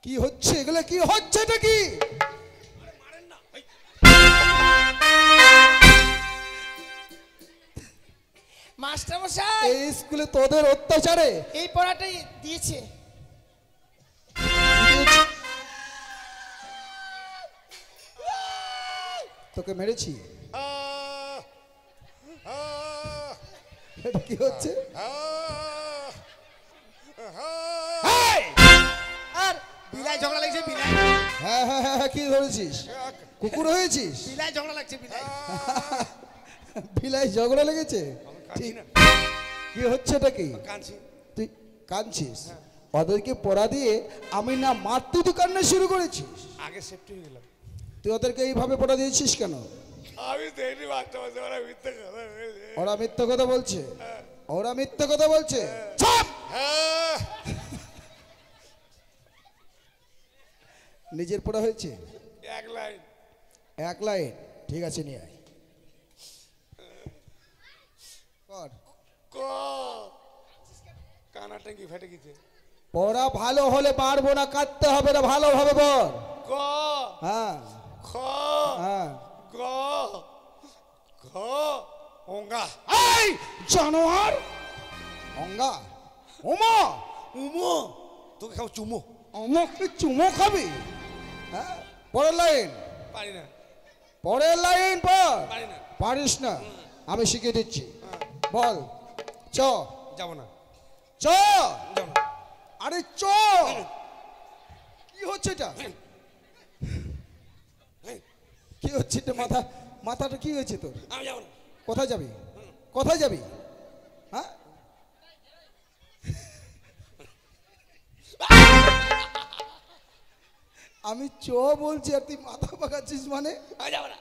কি হচ্ছে এগুলো? কি হচ্ছে এটা কি? মাস্টার মশাই এই স্কুলে তোদের অত্যাচারে এই পড়াটাই দিয়েছে। তোকে মেরেছি। এটা কি হচ্ছে? আর বিলাই ঝগড়া লাগছে, বিলাই হ্যাঁ হ্যাঁ হ্যাঁ হ্যাঁ, কি ধরেছিস? কুকুর হয়েছিস? বিলাই ঝগড়া লাগছে, বিলাই। বিলাই ঝগড়া লেগেছে? ঠিক। কি হচ্ছে এটা কি? কাঁদছি। তুই কাঁদছিস? ওদেরকে পড়া দিয়ে আমি না মারতে তুই কান্না শুরু করেছিস? আগে সেফটি হয়ে গেলাম। তুই ওদেরকে এইভাবে পড়া দিয়েছিস কেন? আমি দেখিনি মাস্টার মশাই, ওরা মিথ্যে কথা বলছে। ওরা মিথ্যা কথা বলছে, ওরা মিথ্যা কথা বলছে। চুপ! হ্যাঁ, নিজের পড়া হয়েছে এক লাইন। এক লাইন, ঠিক আছে নিয়ে আয়। পড়। ক কানা ট্যাঙ্কি ফেটে গেছে। পড়া ভালো হলে পারবো না, কাটতে হবে না, ভালোভাবে বল। ক হ্যাঁ খ হ্যাঁ। গ ঘ ওঙ্গা। এই জানোয়ার! অঙ্গা, ওমা, উমো, তোকে খাবো চুমো। আমাকে চুমো খাবি? হ্যাঁ, পরের লাইন, পারি না, পরের লাইন পর। পারি না। পারিস না? আমি শিখিয়ে দিচ্ছি, বল। চ, যাবো না, চ, যাবো না। আরে চ। কি হচ্ছে এটা? কি হচ্ছে এটা? মাথাটা কি হয়েছে তোর? আমি যাবো না। কোথায় যাবি? কোথায় যাবি? হ্যাঁ, আমি চ বলছি আর তুই মাথা পাকাচ্ছিস মানে? আমি যাবো না।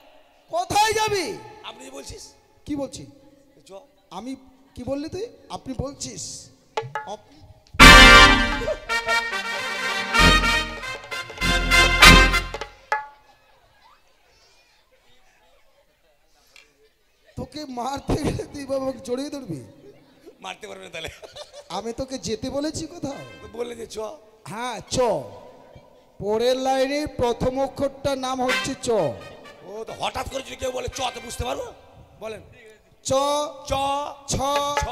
কোথায় যাবি? আপনি বলছিস কি বলছি? চ। আমি কি বললি তুই? আপনি বলছিস? আপনি তোকে মারতে গেলে তুই বাবা জড়িয়ে ধরবি? মারতে পারবে না তাহলে? আমি তোকে যেতে বলেছি কোথাও? তো বললে যে চ। হ্যাঁ চ। পরের লাইনের প্রথম অক্ষরটার নাম হচ্ছে চ। ও তো হঠাৎ করে যদি কেউ বলে চ তো বুঝতে পারবো। বলেন। চ, চ ছ, ছ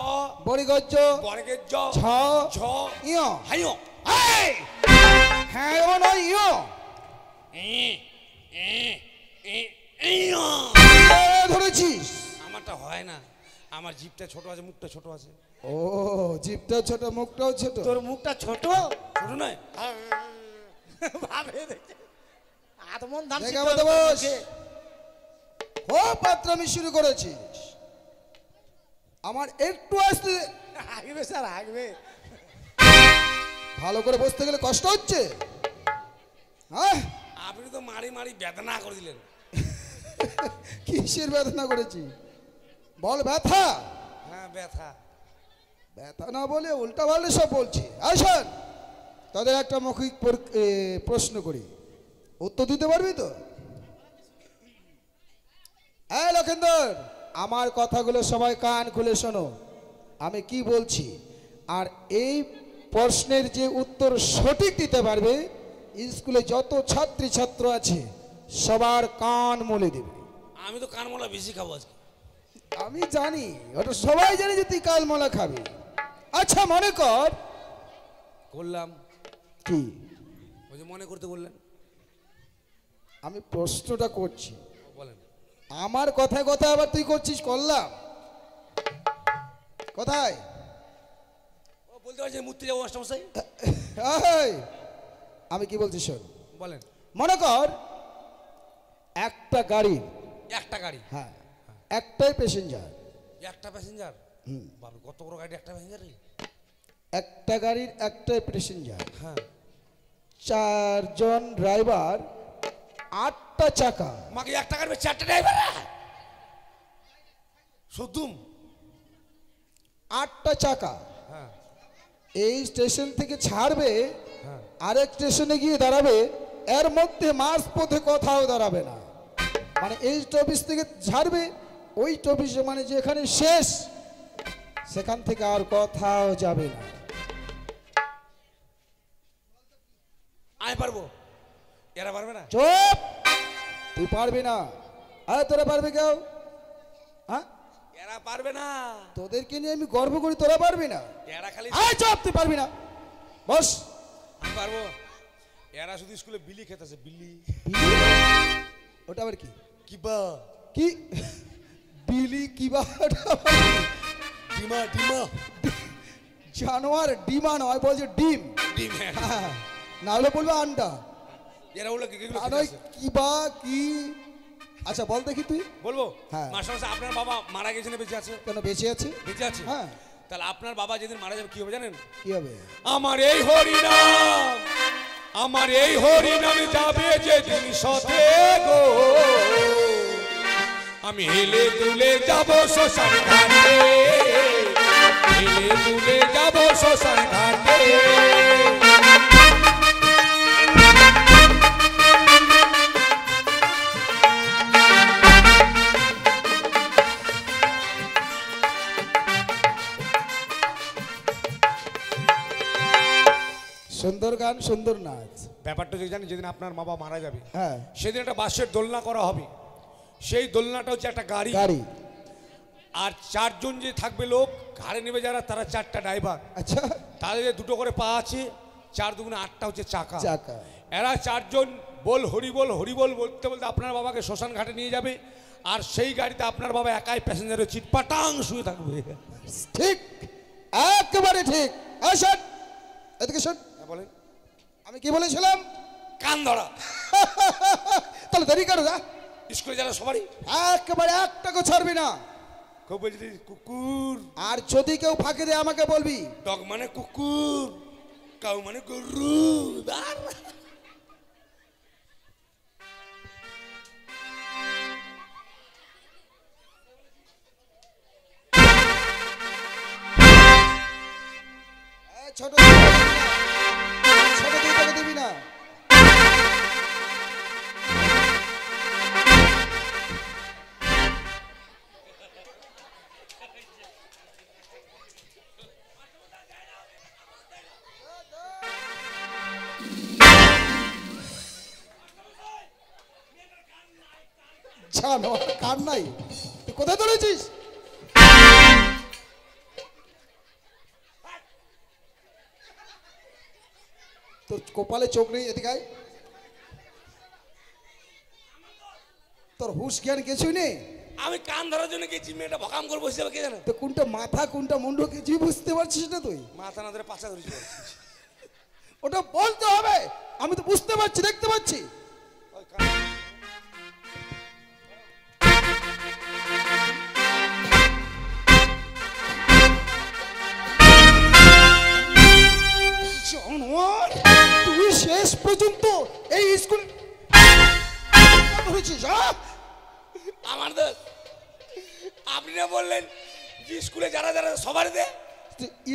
বরিগজ্জ, বর্গের জ ছ, ছ ইয়। হাইও। এই! হ্যাঁ ও নয় ইয়। ধরেছিস? আমারটা হয় না, আমার জিভটা ছোট আছে, মুখটা ছোট আছে। ও জিভটা ছোট, মুখটাও ছোট। তোর মুখটা ছোট, ছোট নয়? ভাবে দেখে আদমন ধান জায়গা মতো বস। ও পাত্রামি শুরু করেছিস, আমার একটু আসতে আগবে স্যার, আগবে। ভালো করে বসতে গেলে কষ্ট হচ্ছে? হ্যাঁ, আপনি তো মারি মারি বেদনা করে দিলেন। কিসের বেদনা করেছি বল? ব্যথা? হ্যাঁ ব্যথা। ব্যথা না বলে উল্টা পাল্টা সব বলছি। আসেন, তাদের একটা মৌখিক প্রশ্ন করি, উত্তর দিতে পারবি তো? এই লক্ষেন্দর, আমার কথাগুলো সবাই কান খুলে শোনো, আমি কি বলছি। আর এই প্রশ্নের যে উত্তর সঠিক দিতে পারবে, স্কুলে যত ছাত্রী ছাত্র আছে সবার কান মলে দেবে। আমি তো কানমলা বেশি খাবো আজকে। আমি জানি, ওটা সবাই জানে যে তুই কালমলা খাবি। আচ্ছা মনে কর। করলাম কি? ওই যে মনে করতে বললেন। আমি প্রশ্নটা করছি, বলেন। আমার কথায় কথায় আবার তুই করছিস করলাম কোথায়? ও বলতে পারছি মূর্তি যাবো মাস্টারমশাই। এই, আমি কি বলছি শোন। বলেন। মনে কর একটা গাড়ি, একটা গাড়ি, হ্যাঁ একটাই প্যাসেঞ্জার। একটা প্যাসেঞ্জার? বাবা কত বড় গাড়ি, একটা প্যাসেঞ্জার? একটা গাড়ির একটাই প্যাসেঞ্জার, হ্যাঁ। 4 জন ড্রাইভার, 8টা চাকা। মাকে একটা গাড়ি 4টা ড্রাইভার? শুধুম 8টা চাকা। হ্যাঁ এই স্টেশন থেকে ছাড়বে, হ্যাঁ। আরেক স্টেশনে গিয়ে দাঁড়াবে, এর মধ্যে মাঝ পথে কোথাও দাঁড়াবে না। মানে এই স্টপেজ থেকে ছাড়বে, ওই স্টপেজে মানে যেখানে শেষ সেখান থেকে আর কোথাও যাবে না। আমি পারবো, এরা পারবে না। চুপ, তুই পারবি না। আরে তোরা পারবি কেউ? হ্যাঁ, এরা পারবে না। তোদেরকে নিয়ে আমি গর্ব করি, তোরা পারবি না। এরা খালি আয় চুপ, তুই পারবি না, বস। আমি পারবো। এরা শুধু স্কুলে বিলি খেতেছে, বিলি। ওটা আবার কি? কিবা কি বিলি কিবা? ওটা আবার কি? ডিমা, ডিমা, জানোয়ার ডিমা নয়, বলছে ডিম। ডিম। হ্যাঁ, না হলে বলবে আন্ডা। এরা বললো এগুলো আর ওই কিবা কি? আচ্ছা বল দেখি তুই। বলবো। হ্যাঁ। মাস্টারমশাই আপনার বাবা মারা গেছে না বেঁচে আছে? কেন বেঁচে আছে? বেঁচে আছে? হ্যাঁ। তাহলে আপনার বাবা যেদিন মারা যাবে কি হবে জানেন? কি হবে? আমার এই হরিনাম, আমার এই হরিনাম যাবে যেদিন সতে গো, আমি হেলে দুলে যাব শ্মশান ঘাটে, হেলে দুলে যাব শ্মশান ঘাটে। সুন্দর গান, সুন্দর নাচ। ব্যাপারটা যদি জানি, যেদিন আপনার বাবা মারা যাবে, হ্যাঁ, সেদিন একটা বাঁশের দোলনা করা হবে। সেই দোলনাটা হচ্ছে একটা গাড়ি, গাড়ি। আর 4 জন যে থাকবে লোক ঘাড়ে নেবে যারা, তারা 4টা ড্রাইভার। আচ্ছা, তাদের 2টো করে পা আছে, 4 দুগুণে 8টা হচ্ছে চাকা। চাকা। এরা 4 জন বল হরিবল হরিবল বলতে বলতে আপনার বাবাকে শ্মশান ঘাটে নিয়ে যাবে, আর সেই গাড়িতে আপনার বাবা একাই প্যাসেঞ্জারের চিট পাটাং শুয়ে থাকবে। ঠিক, একেবারে ঠিক। শোন, এদিকে শোন। বলেন। আমি কি বলেছিলাম? কান ধরা। তাহলে দেরি করো, যা। স্কুলে যারা সবারই একেবারে একটাকে ছাড়বি না। খুব বলছি কুকুর, আর যদি কেউ ফাঁকি দেয় আমাকে বলবি। ডগ মানে কুকুর, কাউ মানে গরু। ছোট দিবি না, ছোট দিকে দিবি না। জানোয়ার, কান নাই। তুই কোথায় ধরেছিস? তোর কপালে চোখ নেই, এদিকে আয়। তোর হুশ জ্ঞান কিছুই নেই। আমি কান ধরার জন্য গেছি, মেয়েটা ভকাম করে বসে যাবে, কে জানে? তো কোনটা মাথা কোনটা মুন্ডু কিছুই বুঝতে পারছিস না তুই? মাথা না ধরে পাছা ধরেছি। ওটা বলতে হবে। আমি তো বুঝতে পারছি, দেখতে পাচ্ছি। ওই কান- জানোয়ার পর্যন্ত এই স্কুল ধরেছিস? আমার দোষ। আপনি না বললেন যে স্কুলে যারা যারা সবার দে,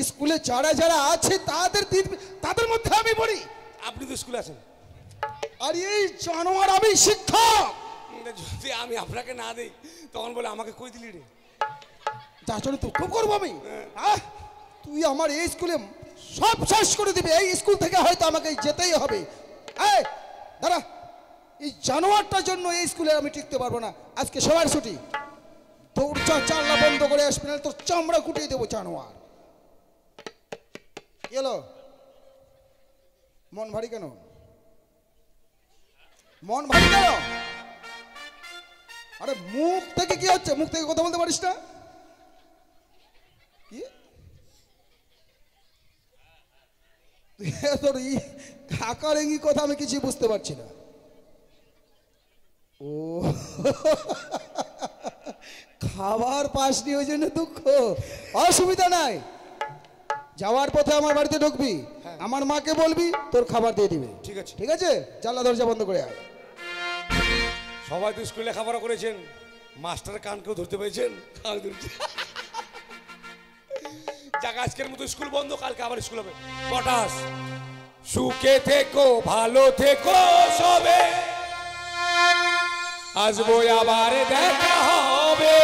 স্কুলে যারা যারা আছে তাদের মধ্যে আমি পড়ি। আপনি তো স্কুলে আছেন। আর এই জানোয়ার আমি শিক্ষক। যদি আমি আপনাকে না দিই তখন বলে আমাকে কই দিলি রে? যার জন্য তো খুব করবো আমি। তুই আমার এই স্কুলে সব শেষ করে দিবি। এই স্কুল থেকে হয়তো আমাকে যেতেই হবে। এই দাঁড়া, এই জানোয়ারটার জন্য এই স্কুলে আমি টিকতে পারবো না। আজকে সবার ছুটি। তোর জানলা বন্ধ করে আসবি না, তোর চামড়া কুটিয়ে দেবো জানোয়ার। কি হলো? মন ভারী কেন? মন ভারী কেন? আরে মুখ থেকে কি হচ্ছে? মুখ থেকে কথা বলতে পারিস না? তোর আকার ইঙ্গি কথা আমি কিছু বুঝতে পারছি না। ও খাবার পাসনি ওই জন্য দুঃখ। অসুবিধা নাই, যাওয়ার পথে আমার বাড়িতে ঢুকবি, আমার মাকে বলবি তোর খাবার দিয়ে দিবে। ঠিক আছে, ঠিক আছে, জানলা দরজা বন্ধ করে আয়। সবাই তো স্কুলে লেখাপড়া করেছেন, মাস্টার কানকেও ধরতে পেরেছেন। যাক, আজকের মতো স্কুল বন্ধ, কালকে আবার স্কুল হবে। পটাশ, সুখে থেকো, ভালো থেকো সবে, আসবো আবার দেখা হবে।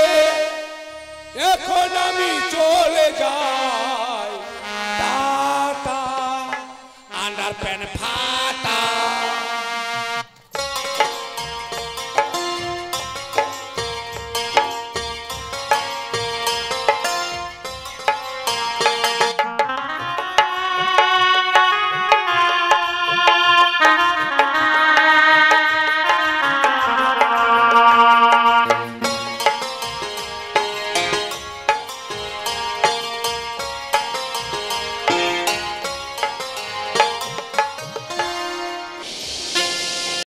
এখন আমি চলে যাই, টাটা। Under pant